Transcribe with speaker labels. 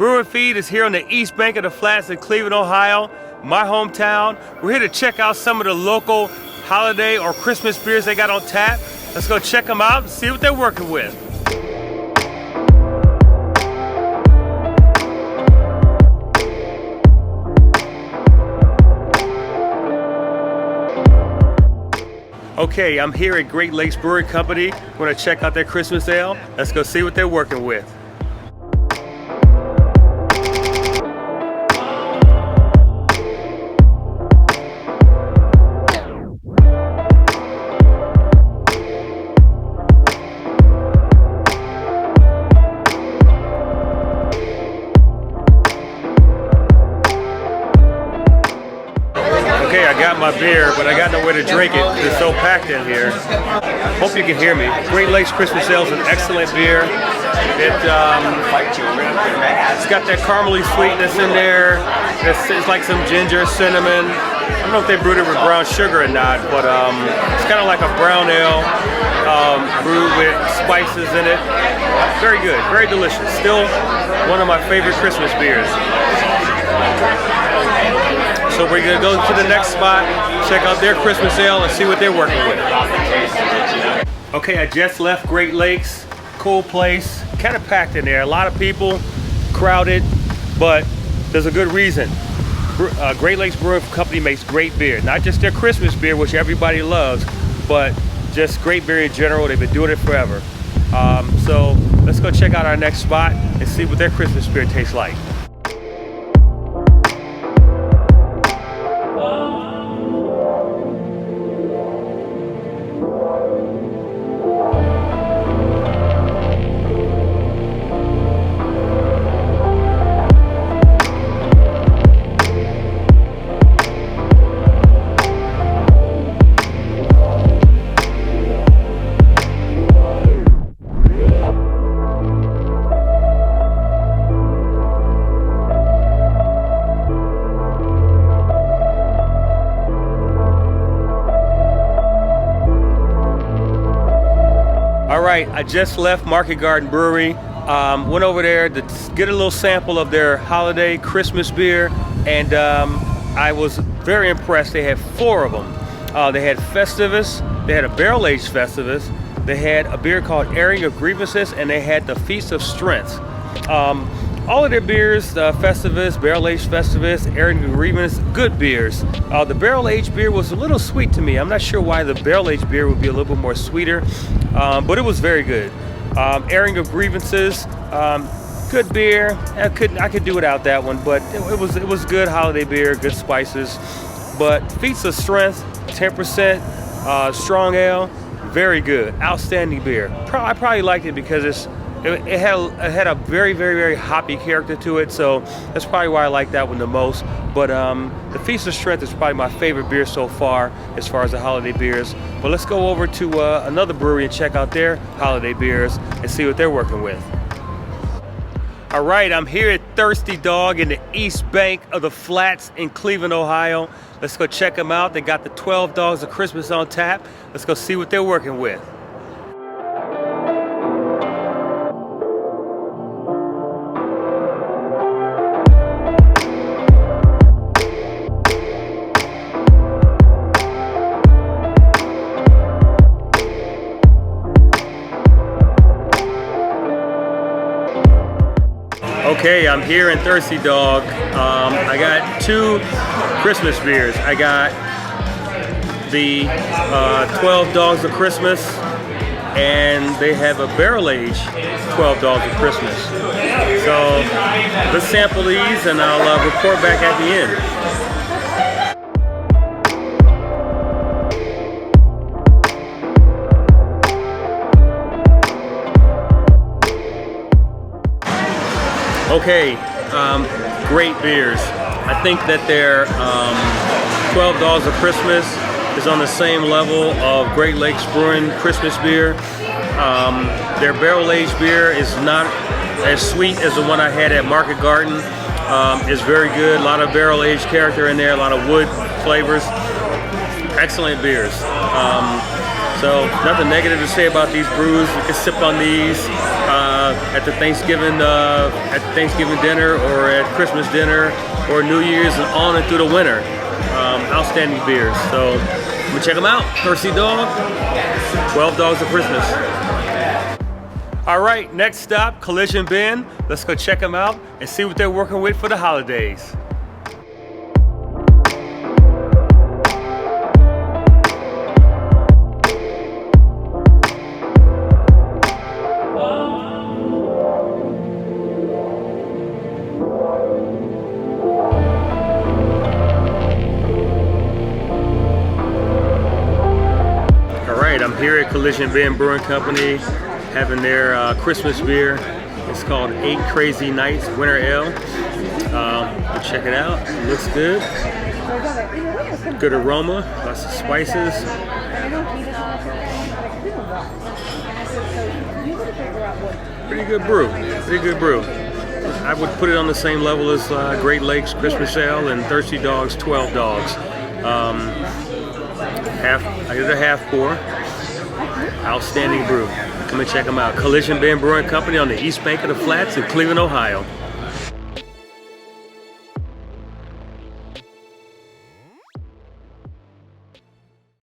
Speaker 1: Brewing Feed is here on the east bank of the Flats in Cleveland, Ohio, my hometown. We're here to check out some of the local holiday or Christmas beers they got on tap. Let's go check them out and see what they're working with. Okay, I'm here at Great Lakes Brewing Company. We're gonna check out their Christmas ale. Let's go see what they're working with. Okay, I got my beer, but I got nowhere to drink it. It's so packed in here. Hope you can hear me. Great Lakes Christmas Ale is an excellent beer. It's got that caramely sweetness in there. It's like some ginger, cinnamon. I don't know if they brewed it with brown sugar or not, but it's kind of like a brown ale brewed with spices in it. Very good, very delicious. Still one of my favorite Christmas beers. So we're gonna go to the next spot, check out their Christmas ale and see what they're working with. Okay, I just left Great Lakes. Cool place, kind of packed in there. A lot of people, crowded, but there's a good reason. Great Lakes Brewing Company makes great beer. Not just their Christmas beer, which everybody loves, but just great beer in general. They've been doing it forever. So let's go check out our next spot and see what their Christmas beer tastes like. All right, I just left Garden Brewery. Went over there to get a little sample of their holiday Christmas beer, and I was very impressed. They had 4 of them. They had Festivus, they had a barrel-aged Festivus, they had a beer called Airing of Grievances, and they had the Feast of Strengths. All of their beers, Festivus, barrel-aged Festivus, Airing of Grievances, good beers. The barrel-aged beer was a little sweet to me. I'm not sure why the barrel-aged beer would be a little bit more sweeter, but it was very good. Airing of Grievances, good beer. I could do without that one, but it was good holiday beer, good spices. But Feats of Strength, 10% strong ale, very good, outstanding beer. I probably liked it because it had a very, very, very hoppy character to it, so that's probably why I like that one the most. But the Feast of Strength is probably my favorite beer so far as the holiday beers. But let's go over to another brewery and check out their holiday beers and see what they're working with. All right, I'm here at Thirsty Dog in the east bank of the Flats in Cleveland, Ohio. Let's go check them out. They got the 12 Dogs of Christmas on tap. Let's go see what they're working with. Okay, I'm here in Thirsty Dog. I got 2 Christmas beers. I got the 12 Dogs of Christmas, and they have a barrel-aged 12 Dogs of Christmas. So let's sample these, and I'll report back at the end. Okay, great beers. I think that their 12 Dogs of Christmas is on the same level of Great Lakes Brewing Christmas beer. Their barrel-aged beer is not as sweet as the one I had at Market Garden. It's very good, a lot of barrel-aged character in there, a lot of wood flavors. Excellent beers. So nothing negative to say about these brews. You can sip on these. at the Thanksgiving dinner, or at Christmas dinner, or New Year's, and on and through the winter. Outstanding beers. So I'm gonna check them out. Thirsty Dog, 12 Dogs of Christmas. All right, next stop, Collision Bend. Let's go check them out and see what they're working with for the holidays. I'm here at Collision Bend Brewing Company having their Christmas beer. It's called 8 Crazy Nights Winter Ale. Check it out. It looks good. Good aroma, lots of spices. Pretty good brew. Pretty good brew. I would put it on the same level as Great Lakes Christmas Ale and Thirsty Dog's 12 Dogs. I did a half pour. Outstanding brew. Come and check them out. Collision Bend Brewing Company on the East Bank of the Flats in Cleveland, Ohio.